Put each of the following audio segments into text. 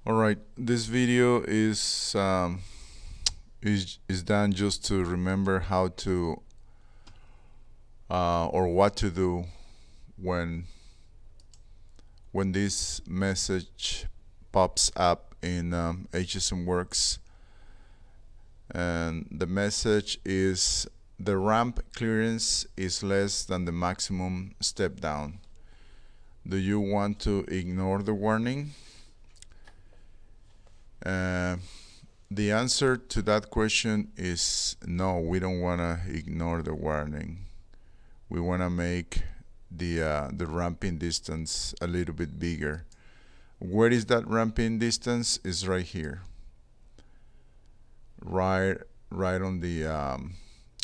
All right, this video is done just to remember how to or what to do when this message pops up in HSMWorks, and the message is the ramp clearance is less than the maximum step down. Do you want to ignore the warning? Uh, the answer to that question is no. We don't want to ignore the warning. We want to make the ramping distance a little bit bigger. Where is that ramping distance? Is right here, right on the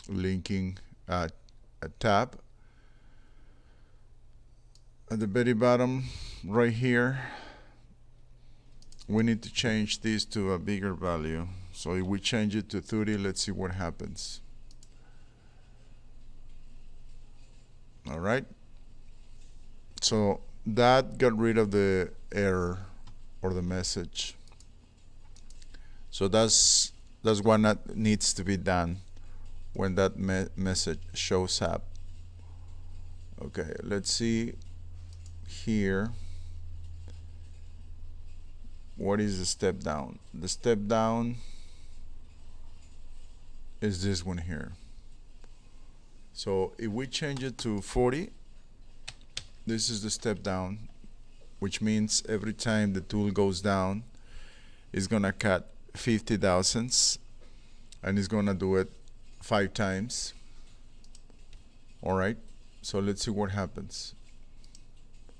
linking tab at the very bottom, right here. We need to change this to a bigger value. So if we change it to 30, let's see what happens. All right. So that got rid of the error or the message. So that's what that needs to be done when that message shows up. Okay, let's see here. What is the step down? The step down is this one here. So if we change it to 40, this is the step down, which means every time the tool goes down, it's gonna cut 50 thousandths, and it's gonna do it 5 times. All right, so let's see what happens.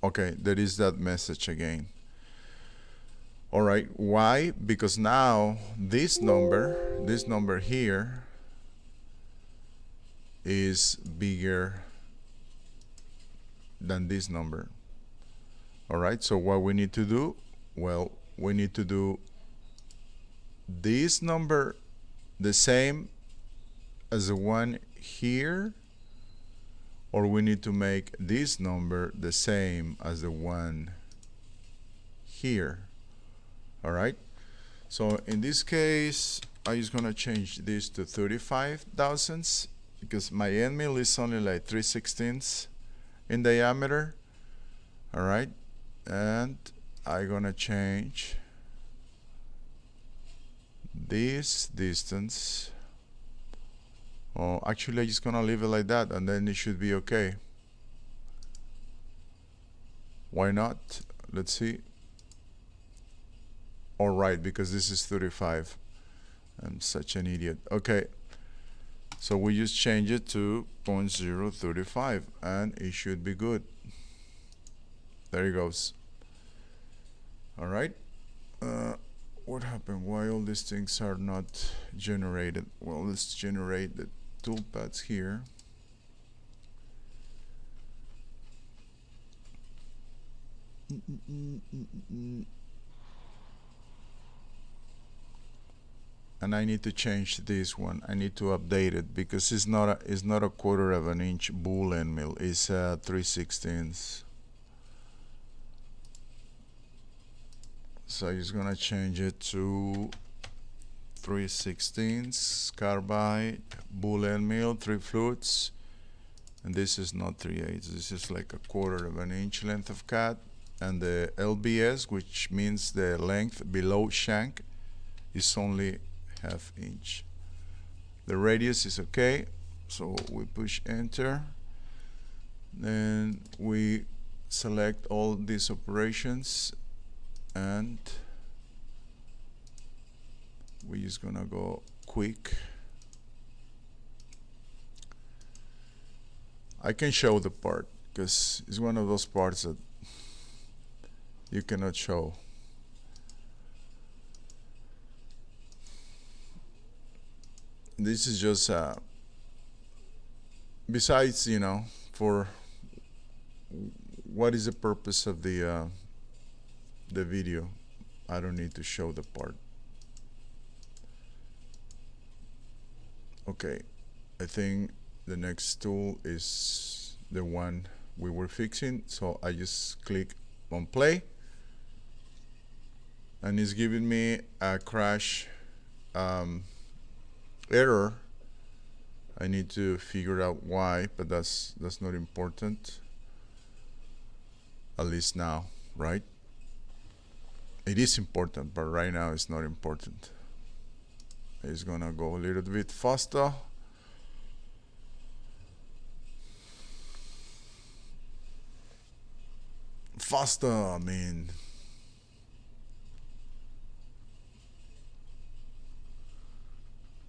Okay, there is that message again. All right, why? Because now this number here is bigger than this number. All right, so what we need to do? Well, we need to do this number the same as the one here, or we need to make this number the same as the one here. All right, so in this case, I'm just gonna change this to 35 thousandths because my end mill is only like 3/16 in diameter. All right, and I'm gonna change this distance. Oh, actually, I'm just gonna leave it like that, and then it should be okay. Why not? Let's see. All right, because this is 35. I'm such an idiot. Okay, so we just change it to 0.035, and it should be good. There it goes. All right. What happened? Why all these things are not generated? Well, let's generate the toolpaths here. And I need to change this one. I need to update it because it's not a 1/4 of an inch bull end mill. It's 3/16. So I'm just gonna change it to 3/16 carbide bull end mill, 3 flutes, and this is not 3/8. This is like a 1/4 of an inch length of cut, and the LBS, which means the length below shank, is only 1/2 inch. The radius is okay, so we push enter. Then we select all these operations, and we're just gonna go quick. I can show the part because it's one of those parts that you cannot show. This is just besides, for what is the purpose of the video. I don't need to show the part. Okay, I think the next tool is the one we were fixing, so I just click on play. and it's giving me a crash error. I need to figure out why, but that's not important, at least now, right? It is important, but right now it's not important. It's gonna go a little bit faster. Faster, I mean.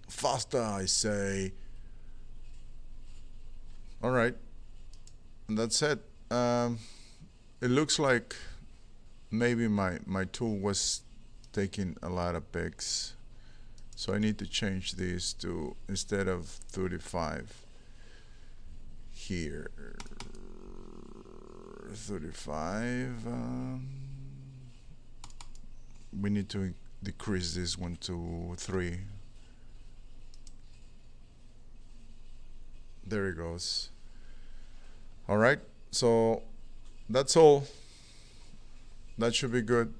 Faster, I say. All right, and that's it. It looks like maybe my tool was taking a lot of pics, so I need to change this to, instead of 35 here, 35. We need to decrease this one to 3. There it goes. All right, so that's all. That should be good.